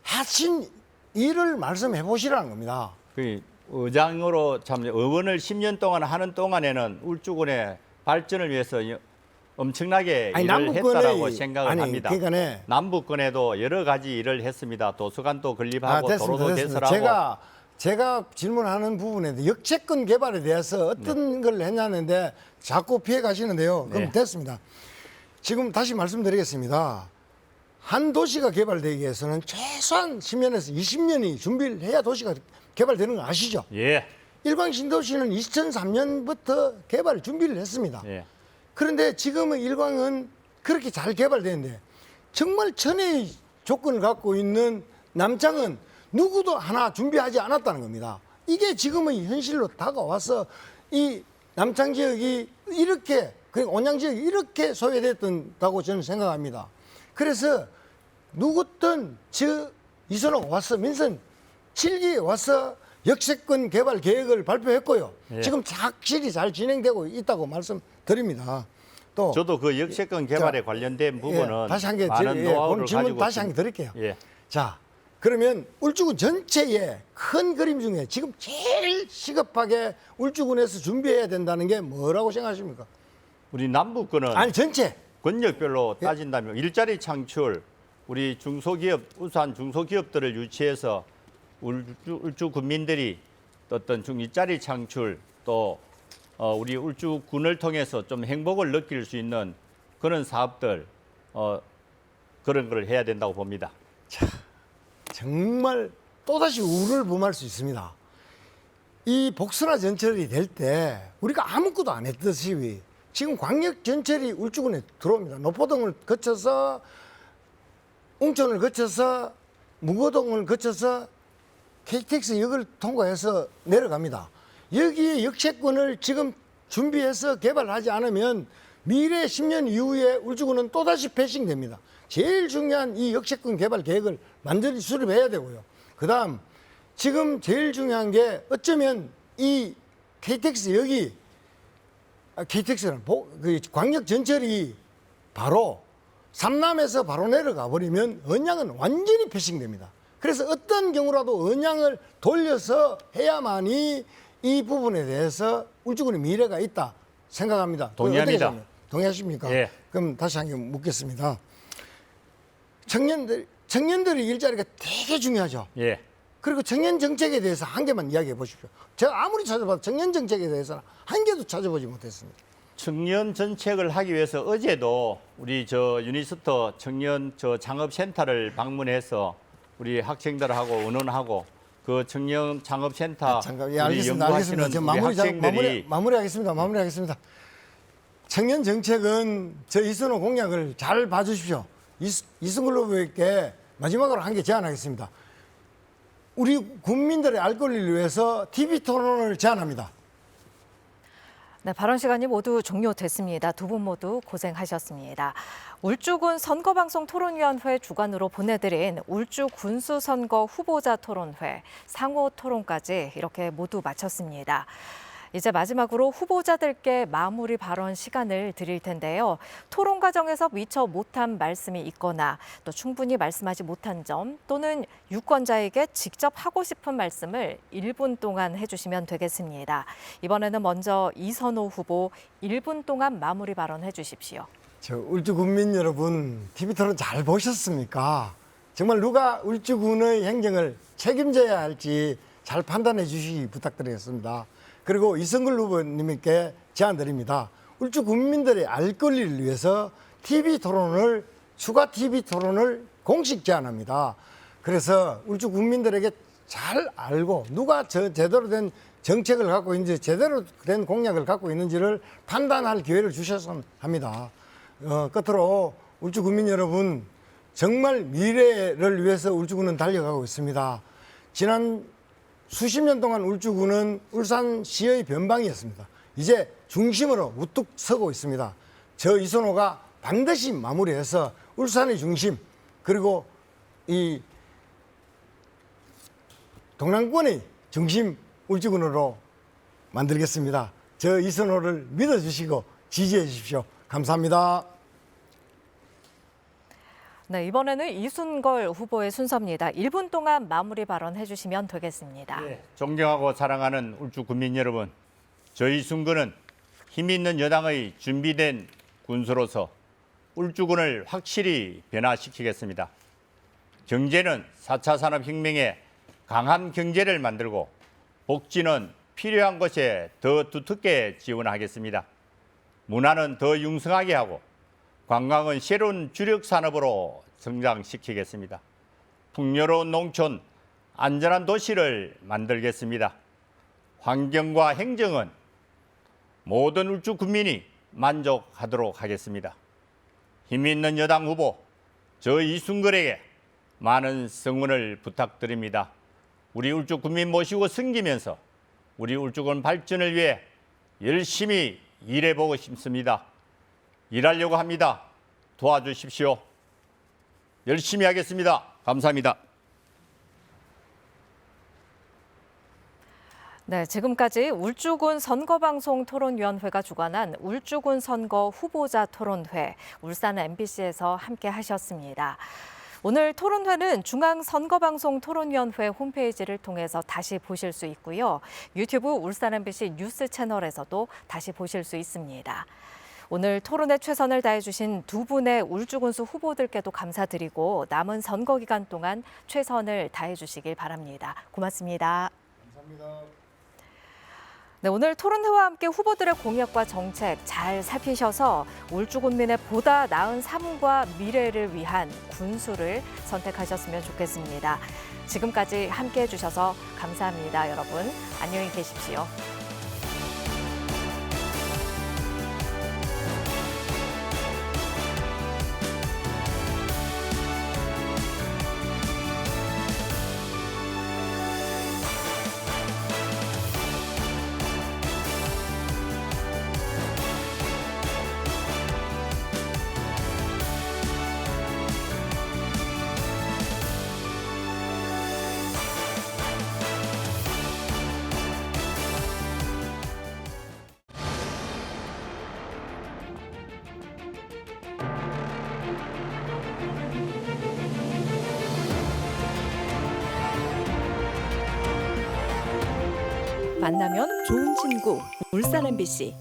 하신 일을 말씀해 보시라는 겁니다. 그 의장으로 참 의원을 10년 동안 하는 동안에는 울주군의 발전을 위해서 엄청나게 아니, 일을 남북권의- 했다라고 생각을 아니, 합니다. 그러니까네. 남북권에도 여러 가지 일을 했습니다. 도서관도 건립하고 도로도 됐습니다. 개설하고 제가 질문하는 부분에 역채권 개발에 대해서 어떤 걸 했냐는데 자꾸 피해 가시는데요. 그럼 네. 됐습니다. 지금 다시 말씀드리겠습니다. 한 도시가 개발되기 위해서는 최소한 10년에서 20년이 준비를 해야 도시가 개발되는 거 아시죠? 예. 일광 신도시는 2003년부터 개발 준비를 했습니다. 예. 그런데 지금은 일광은 그렇게 잘 개발되는데 정말 천혜의 조건을 갖고 있는 남창은 누구도 하나 준비하지 않았다는 겁니다. 이게 지금의 현실로 다가와서 이 남창 지역이 이렇게 그러니까 온양 지역이 이렇게 소외됐다고 저는 생각합니다. 그래서 누구든 이선호가 와서 민선 7기에 와서 역세권 개발 계획을 발표했고요. 예. 지금 확실히 잘 진행되고 있다고 말씀드립니다. 또 저도 그 역세권 개발에 자, 관련된 부분은 다시 한 개 많은 노하우를 질문 가지고 다시 한 개 있습니다. 드릴게요. 예. 자, 그러면 울주군 전체의 큰 그림 중에 지금 제일 시급하게 울주군에서 준비해야 된다는 게 뭐라고 생각하십니까? 우리 남북권은 아니 전체. 권역별로 따진다면 일자리 창출, 우리 중소기업, 우수한 중소기업들을 유치해서 울주 군민들이 어떤 일자리 창출 또 우리 울주군을 통해서 좀 행복을 느낄 수 있는 그런 사업들 그런 걸 해야 된다고 봅니다. 정말 또다시 우를 범할 수 있습니다. 이 복선화 전철이 될 때 우리가 아무것도 안 했듯이 지금 광역 전철이 울주군에 들어옵니다. 노포동을 거쳐서 웅천을 거쳐서 무거동을 거쳐서 KTX 역을 통과해서 내려갑니다. 여기에 역채권을 지금 준비해서 개발하지 않으면 미래 10년 이후에 울주군은 또다시 패싱됩니다. 제일 중요한 이 역채권 개발 계획을 완전히 수립해야 되고요. 그다음 지금 제일 중요한 게 어쩌면 이 KTX 역이 KTX는 광역 전철이 바로 삼남에서 바로 내려가 버리면 언양은 완전히 패싱됩니다. 그래서 어떤 경우라도 언양을 돌려서 해야만이 이 부분에 대해서 울주군의 미래가 있다 생각합니다. 동의합니다. 어떻게 동의하십니까? 예. 그럼 다시 한 개 묻겠습니다. 청년들의 일자리가 되게 중요하죠. 예. 그리고 청년 정책에 대해서 한 개만 이야기해 보십시오. 제가 아무리 찾아봐도 청년 정책에 대해서는 한 개도 찾아보지 못했습니다. 청년 정책을 하기 위해서 어제도 우리 유니스터 청년 창업센터를 방문해서 우리 학생들하고 의논하고 그 청년 창업센터 잠깐, 우리 알겠습니다. 연구하시는 알겠습니다. 우리 학생들이 마무리하겠습니다. 청년 정책은 저 이선호 공약을 잘 봐주십시오. 이승글 후보에게 마지막으로 한 개 제안하겠습니다. 우리 국민들의 알 권리를 위해서 TV 토론을 제안합니다. 네, 발언 시간이 모두 종료됐습니다. 두 분 모두 고생하셨습니다. 울주군 선거방송 토론위원회 주관으로 보내드린 울주 군수선거 후보자 토론회 상호 토론까지 이렇게 모두 마쳤습니다. 이제 마지막으로 후보자들께 마무리 발언 시간을 드릴 텐데요. 토론 과정에서 미처 못한 말씀이 있거나 또 충분히 말씀하지 못한 점 또는 유권자에게 직접 하고 싶은 말씀을 1분 동안 해주시면 되겠습니다. 이번에는 먼저 이선호 후보 1분 동안 마무리 발언 해주십시오. 울주 국민 여러분, TV 토론 잘 보셨습니까? 정말 누가 울주군의 행정을 책임져야 할지 잘 판단해 주시기 부탁드리겠습니다. 그리고 이성글 후보님께 제안드립니다. 울주 국민들의 알 권리를 위해서 추가 TV 토론을 공식 제안합니다. 그래서 울주 국민들에게 잘 알고 누가 제대로 된 정책을 갖고 있는지 제대로 된 공약을 갖고 있는지를 판단할 기회를 주셨으면 합니다. 끝으로 울주 국민 여러분, 정말 미래를 위해서 울주군은 달려가고 있습니다. 지난 수십 년 동안 울주군은 울산시의 변방이었습니다. 이제 중심으로 우뚝 서고 있습니다. 저 이선호가 반드시 마무리해서 울산의 중심, 그리고 이 동남권의 중심 울주군으로 만들겠습니다. 저 이선호를 믿어주시고 지지해 주십시오. 감사합니다. 네, 이번에는 이순걸 후보의 순서입니다. 1분 동안 마무리 발언해 주시면 되겠습니다. 존경하고 사랑하는 울주 국민 여러분, 저희 순근은 힘 있는 여당의 준비된 군수로서 울주군을 확실히 변화시키겠습니다. 경제는 4차 산업혁명에 강한 경제를 만들고 복지는 필요한 것에 더 두텁게 지원하겠습니다. 문화는 더 융성하게 하고 관광은 새로운 주력 산업으로 성장시키겠습니다. 풍요로운 농촌, 안전한 도시를 만들겠습니다. 환경과 행정은 모든 울주 국민이 만족하도록 하겠습니다. 힘 있는 여당 후보, 저 이순걸에게 많은 성원을 부탁드립니다. 우리 울주 국민 모시고 섬기면서 우리 울주군 발전을 위해 열심히 일해보고 싶습니다. 일하려고 합니다. 도와주십시오. 열심히 하겠습니다. 감사합니다. 네, 지금까지 울주군 선거방송 토론위원회가 주관한 울주군 선거 후보자 토론회, 울산 MBC에서 함께 하셨습니다. 오늘 토론회는 중앙선거방송 토론위원회 홈페이지를 통해서 다시 보실 수 있고요. 유튜브 울산 MBC 뉴스 채널에서도 다시 보실 수 있습니다. 오늘 토론에 최선을 다해주신 두 분의 울주군수 후보들께도 감사드리고 남은 선거 기간 동안 최선을 다해주시길 바랍니다. 고맙습니다. 감사합니다. 네, 오늘 토론회와 함께 후보들의 공약과 정책 잘 살피셔서 울주군민의 보다 나은 삶과 미래를 위한 군수를 선택하셨으면 좋겠습니다. 지금까지 함께해 주셔서 감사합니다, 여러분. 안녕히 계십시오. 만나면 좋은 친구 울산 MBC